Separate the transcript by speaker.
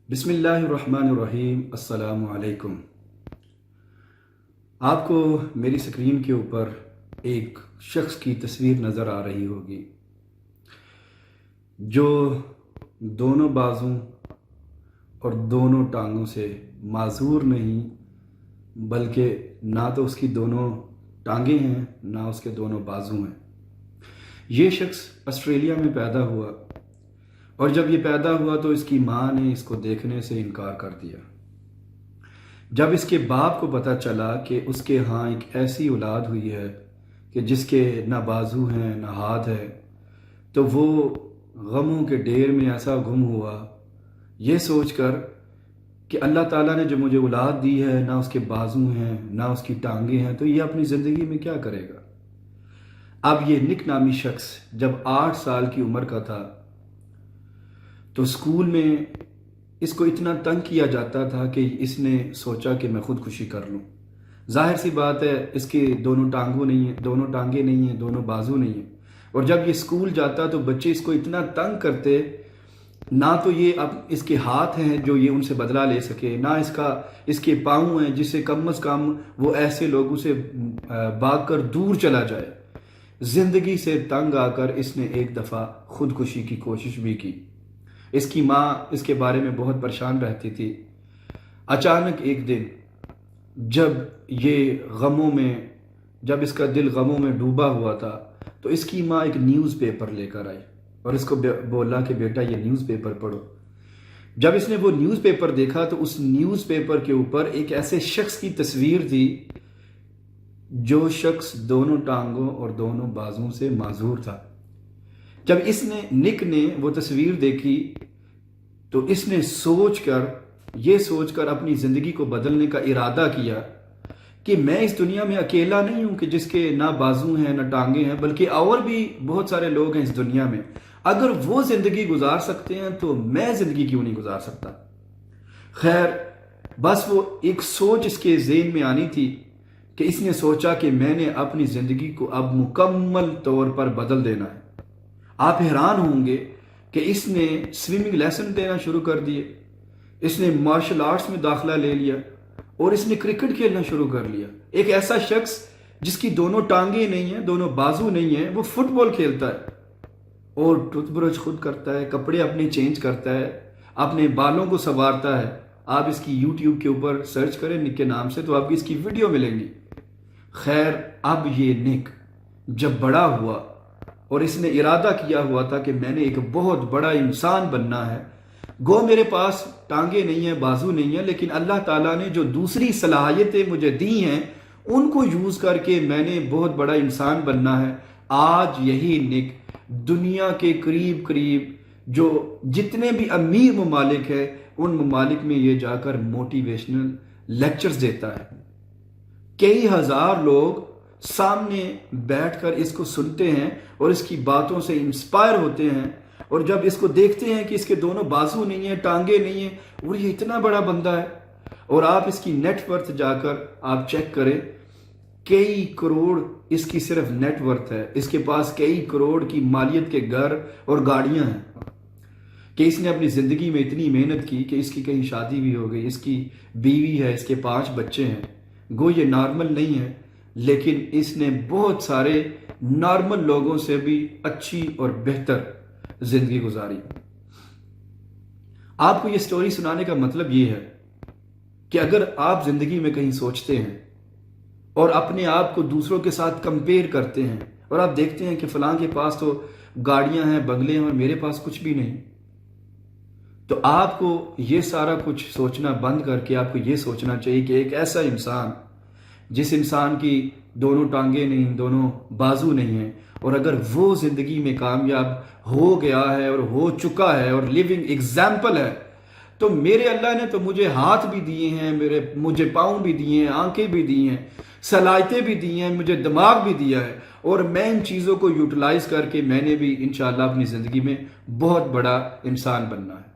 Speaker 1: बिस्मिल्लाहिर्रहमानिर्रहीम। अस्सलामु अलैकुम। आपको मेरी स्क्रीन के ऊपर एक शख्स की तस्वीर नज़र आ रही होगी जो दोनों बाजू और दोनों टांगों से माजूर नहीं, बल्कि ना तो उसकी दोनों टांगें हैं ना उसके दोनों बाजू हैं। ये शख्स ऑस्ट्रेलिया में पैदा हुआ और जब ये पैदा हुआ तो इसकी माँ ने इसको देखने से इनकार कर दिया। जब इसके बाप को पता चला कि उसके यहाँ एक ऐसी औलाद हुई है कि जिसके ना बाजू हैं ना हाथ है, तो वो गमों के ढेर में ऐसा गुम हुआ, ये सोचकर कि अल्लाह ताला ने जो मुझे औलाद दी है, ना उसके बाजू हैं ना उसकी टांगें हैं, तो ये अपनी ज़िंदगी में क्या करेगा। अब ये निक नामी शख्स जब 8 साल की उम्र का था तो स्कूल में इसको इतना तंग किया जाता था कि इसने सोचा कि मैं खुदकुशी कर लूं। जाहिर सी बात है, इसके दोनों टांगें नहीं हैं, दोनों बाजू नहीं हैं। और जब ये स्कूल जाता तो बच्चे इसको इतना तंग करते, ना तो ये अब इसके हाथ हैं जो ये उनसे बदला ले सके, ना इसके पाँव हैं जिससे कम अज़ कम वो ऐसे लोगों से भागकर दूर चला जाए। ज़िंदगी से तंग आकर इसने एक दफ़ा खुदकुशी की कोशिश भी की। इसकी माँ इसके बारे में बहुत परेशान रहती थी। अचानक एक दिन जब इसका दिल गमों में डूबा हुआ था तो इसकी माँ एक न्यूज़पेपर लेकर आई और इसको बोला कि बेटा ये न्यूज़पेपर पढ़ो। जब इसने वो न्यूज़पेपर देखा तो उस न्यूज़पेपर के ऊपर एक ऐसे शख्स की तस्वीर थी जो शख्स दोनों टांगों और दोनों बाजुओं से माजूर था। जब निक ने वो तस्वीर देखी तो इसने ये सोचकर अपनी ज़िंदगी को बदलने का इरादा किया कि मैं इस दुनिया में अकेला नहीं हूं कि जिसके ना बाजू हैं ना टांगे हैं, बल्कि और भी बहुत सारे लोग हैं इस दुनिया में। अगर वो ज़िंदगी गुजार सकते हैं तो मैं ज़िंदगी क्यों नहीं गुजार सकता। खैर, बस वो एक सोच इसके ज़हन में आनी थी कि इसने सोचा कि मैंने अपनी ज़िंदगी को अब मुकम्मल तौर पर बदल देना है। आप हैरान होंगे कि इसने स्विमिंग लेसन देना शुरू कर दिए, इसने मार्शल आर्ट्स में दाखिला ले लिया और इसने क्रिकेट खेलना शुरू कर लिया। एक ऐसा शख्स जिसकी दोनों टांगे नहीं हैं, दोनों बाजू नहीं हैं, वो फुटबॉल खेलता है और टूथब्रश खुद करता है, कपड़े अपने चेंज करता है, अपने बालों को संवारता है। आप इसकी यूट्यूब के ऊपर सर्च करें निक के नाम से तो आपकी इसकी वीडियो मिलेंगी। खैर, अब ये निक जब बड़ा हुआ और इसने इरादा किया हुआ था कि मैंने एक बहुत बड़ा इंसान बनना है, गो मेरे पास टांगे नहीं है, बाजू नहीं है, लेकिन अल्लाह ताला ने जो दूसरी सलाहियतें मुझे दी हैं उनको यूज़ करके मैंने बहुत बड़ा इंसान बनना है। आज यही निक दुनिया के करीब करीब जो जितने भी अमीर ममालिक है उन ममालिक में ये जाकर मोटिवेशनल लेक्चर्स देता है। कई हजार लोग सामने बैठकर इसको सुनते हैं और इसकी बातों से इंस्पायर होते हैं, और जब इसको देखते हैं कि इसके दोनों बाजू नहीं है, टांगे नहीं है और ये इतना बड़ा बंदा है, और आप इसकी नेटवर्थ जाकर आप चेक करें, कई करोड़ इसकी सिर्फ नेटवर्थ है। इसके पास कई करोड़ की मालियत के घर और गाड़ियां हैं कि इसने अपनी ज़िंदगी में इतनी मेहनत की कि इसकी कहीं शादी भी हो गई, इसकी बीवी है, इसके 5 बच्चे हैं। गो ये नॉर्मल नहीं है, लेकिन इसने बहुत सारे नॉर्मल लोगों से भी अच्छी और बेहतर जिंदगी गुजारी। आपको ये स्टोरी सुनाने का मतलब ये है कि अगर आप जिंदगी में कहीं सोचते हैं और अपने आप को दूसरों के साथ कंपेयर करते हैं और आप देखते हैं कि फलां के पास तो गाड़ियां हैं, बंगले हैं और मेरे पास कुछ भी नहीं, तो आपको ये सारा कुछ सोचना बंद करके आपको ये सोचना चाहिए कि एक ऐसा इंसान जिस इंसान की दोनों टांगे नहीं, दोनों बाजू नहीं हैं, और अगर वो जिंदगी में कामयाब हो गया है और हो चुका है और लिविंग एग्जाम्पल है, तो मेरे अल्लाह ने तो मुझे हाथ भी दिए हैं, मुझे पाँव भी दिए हैं, आंखें भी दी हैं, सलाहियतें भी दी हैं, मुझे दिमाग भी दिया है, और मैं इन चीज़ों को यूटिलाइज करके मैंने भी इंशाअल्लाह अपनी ज़िंदगी में बहुत बड़ा इंसान बनना है।